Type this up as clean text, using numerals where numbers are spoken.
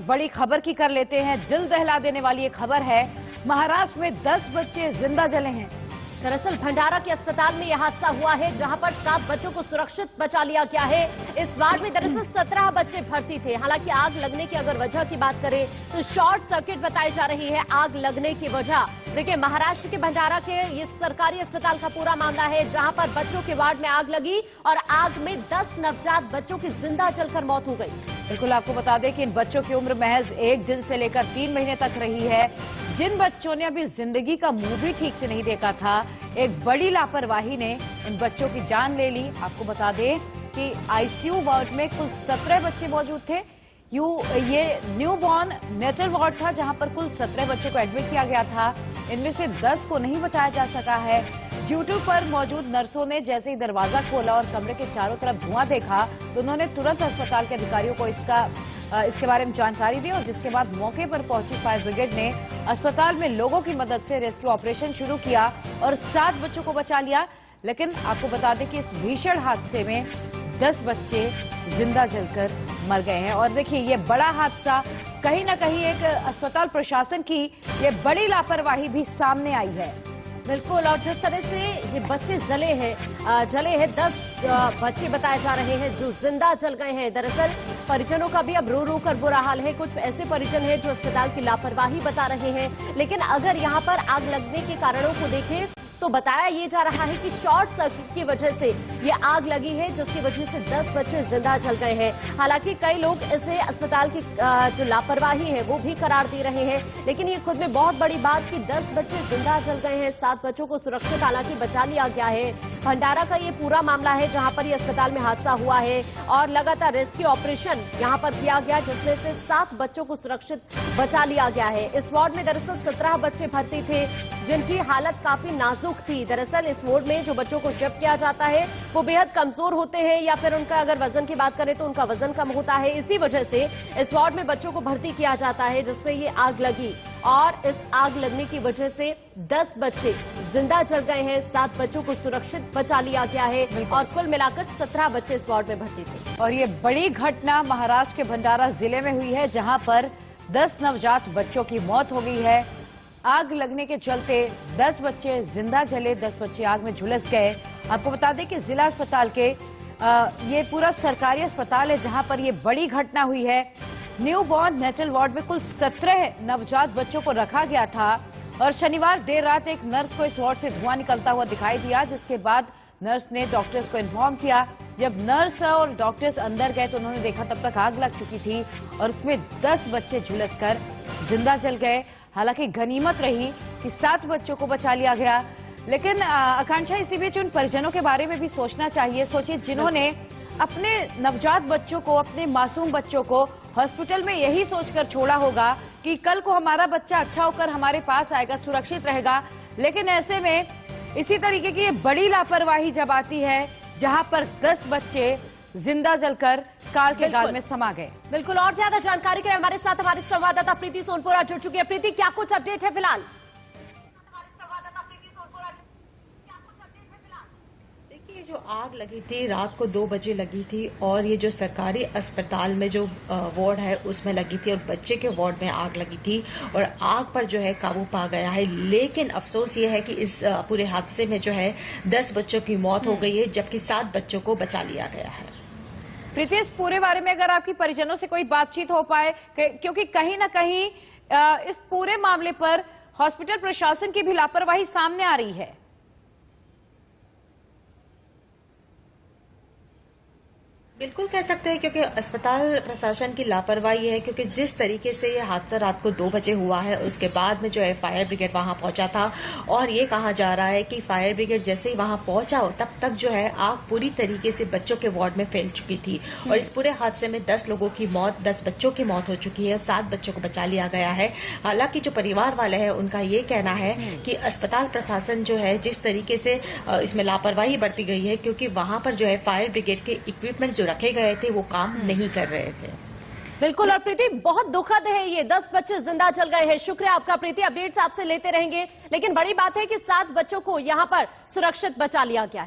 बड़ी खबर की कर लेते हैं। दिल दहला देने वाली ये खबर है, महाराष्ट्र में 10 बच्चे जिंदा जले हैं। दरअसल भंडारा के अस्पताल में यह हादसा हुआ है, जहां पर 7 बच्चों को सुरक्षित बचा लिया गया है। इस वार्ड में दरअसल 17 बच्चे भर्ती थे। हालांकि आग लगने की अगर वजह की बात करें तो शॉर्ट सर्किट बताई जा रही है आग लगने की वजह। देखिए, महाराष्ट्र के भंडारा के ये सरकारी अस्पताल का पूरा मामला है, जहां पर बच्चों के वार्ड में आग लगी और आग में 10 नवजात बच्चों की जिंदा जलकर मौत हो गई। बिल्कुल, आपको बता दें कि इन बच्चों की उम्र महज 1 दिन से लेकर 3 महीने तक रही है। जिन बच्चों ने अभी जिंदगी का मुंह भी ठीक से नहीं देखा था, एक बड़ी लापरवाही ने इन बच्चों की जान ले ली। आपको बता दें कि आईसीयू वार्ड में कुल 17 बच्चे मौजूद थे। ये न्यू बॉर्न नेटल वार्ड था, जहां पर कुल 17 बच्चों को एडमिट किया गया था। इनमें से 10 को नहीं बचाया जा सका है। ड्यूटी पर मौजूद नर्सों ने जैसे ही दरवाजा खोला और कमरे के चारों तरफ धुआं देखा तो उन्होंने तुरंत अस्पताल के अधिकारियों को इसके बारे में जानकारी दी और जिसके बाद मौके पर पहुंची फायर ब्रिगेड ने अस्पताल में लोगों की मदद से रेस्क्यू ऑपरेशन शुरू किया और 7 बच्चों को बचा लिया। लेकिन आपको बता दें कि इस भीषण हादसे में 10 बच्चे जिंदा जलकर मर गए हैं। और देखिए, ये बड़ा हादसा कहीं ना कहीं एक अस्पताल प्रशासन की ये बड़ी लापरवाही भी सामने आई है। बिल्कुल, और जिस तरह से ये बच्चे जले हैं 10 बच्चे बताए जा रहे हैं जो जिंदा जल गए हैं। दरअसल परिजनों का भी अब रो रो कर बुरा हाल है। कुछ ऐसे परिजन हैं जो अस्पताल की लापरवाही बता रहे हैं, लेकिन अगर यहाँ पर आग लगने के कारणों को देखें तो बताया ये जा रहा है कि शॉर्ट सर्किट की वजह से ये आग लगी है, जिसकी वजह से 10 बच्चे जिंदा जल गए हैं। हालांकि कई लोग इसे अस्पताल की जो लापरवाही है वो भी करार दे रहे हैं, लेकिन ये खुद में बहुत बड़ी बात कि 10 बच्चे जिंदा जल गए हैं। 7 बच्चों को सुरक्षित हालांकि बचा लिया गया है। भंडारा का ये पूरा मामला है, जहां पर ये अस्पताल में हादसा हुआ है और लगातार रेस्क्यू ऑपरेशन यहां पर किया गया, जिसमें से 7 बच्चों को सुरक्षित बचा लिया गया है। इस वार्ड में दरअसल 17 बच्चे भर्ती थे, जिनकी हालत काफी नाजुक थी। दरअसल इस वार्ड में जो बच्चों को शिफ्ट किया जाता है वो बेहद कमजोर होते हैं, या फिर उनका अगर वजन की बात करें तो उनका वजन कम होता है। इसी वजह से इस वार्ड में बच्चों को भर्ती किया जाता है, जिसमें ये आग लगी और इस आग लगने की वजह से 10 बच्चे जिंदा जल गए हैं। 7 बच्चों को सुरक्षित बचा लिया गया है और कुल मिलाकर 17 बच्चे इस वार्ड में भर्ती थे। और ये बड़ी घटना महाराष्ट्र के भंडारा जिले में हुई है, जहां पर 10 नवजात बच्चों की मौत हो गई है। आग लगने के चलते 10 बच्चे जिंदा जले, 10 बच्चे आग में झुलस गए। आपको बता दें कि जिला अस्पताल के ये पूरा सरकारी अस्पताल है, जहां पर ये बड़ी घटना हुई है। न्यू बॉर्न नेटल वार्ड में कुल 17 नवजात बच्चों को रखा गया था और शनिवार देर रात एक नर्स को इस वार्ड से धुआं निकलता हुआ दिखाई दिया, जिसके बाद नर्स ने डॉक्टर्स को इन्फॉर्म किया। जब नर्स और डॉक्टर्स अंदर गए तो उन्होंने देखा तब तक आग लग चुकी थी और उसमें 10 बच्चे झुलसकर जिंदा जल गए। हालांकि गनीमत रही कि 7 बच्चों को बचा लिया गया, लेकिन आकांक्षा इसी बीच उन परिजनों के बारे में भी सोचना चाहिए। सोचिए, जिन्होंने अपने नवजात बच्चों को, अपने मासूम बच्चों को हॉस्पिटल में यही सोचकर छोड़ा होगा कि कल को हमारा बच्चा अच्छा होकर हमारे पास आएगा, सुरक्षित रहेगा। लेकिन ऐसे में इसी तरीके की ये बड़ी लापरवाही जब आती है, जहां पर 10 बच्चे जिंदा जलकर काल के गाल में समा गए। बिल्कुल, और ज्यादा जानकारी के लिए हमारे साथ हमारे संवाददाता प्रीति सोनपुरा जुड़ चुकी है। प्रीति, क्या कुछ अपडेट है फिलहाल? देखिए, जो आग लगी थी रात को 2 बजे लगी थी और ये जो सरकारी अस्पताल में जो वार्ड है उसमें लगी थी और बच्चे के वार्ड में आग लगी थी और आग पर जो है काबू पा गया है। लेकिन अफसोस ये है कि इस पूरे हादसे में जो है 10 बच्चों की मौत हो गई है, जबकि 7 बच्चों को बचा लिया गया है। प्रीति, इस पूरे बारे में अगर आपकी परिजनों से कोई बातचीत हो पाए, क्योंकि कहीं ना कहीं इस पूरे मामले पर हॉस्पिटल प्रशासन की भी लापरवाही सामने आ रही है। बिल्कुल कह सकते हैं, क्योंकि अस्पताल प्रशासन की लापरवाही है, क्योंकि जिस तरीके से ये हादसा रात को 2 बजे हुआ है उसके बाद में जो है फायर ब्रिगेड वहां पहुंचा था और ये कहा जा रहा है कि फायर ब्रिगेड जैसे ही वहां पहुंचा तब तक जो है आग पूरी तरीके से बच्चों के वार्ड में फैल चुकी थी और इस पूरे हादसे में 10 लोगों की मौत, 10 बच्चों की मौत हो चुकी है और 7 बच्चों को बचा लिया गया है। हालांकि जो परिवार वाले हैं उनका ये कहना है कि अस्पताल प्रशासन जो है जिस तरीके से इसमें लापरवाही बरती गई है, क्योंकि वहां पर जो है फायर ब्रिगेड के इक्विपमेंट जो रखे गए थे वो काम नहीं कर रहे थे। बिल्कुल, और प्रीति, बहुत दुखद है ये, 10 बच्चे जिंदा जल गए हैं। शुक्रिया आपका प्रीति, अपडेट्स आपसे लेते रहेंगे। लेकिन बड़ी बात है कि 7 बच्चों को यहां पर सुरक्षित बचा लिया गया है।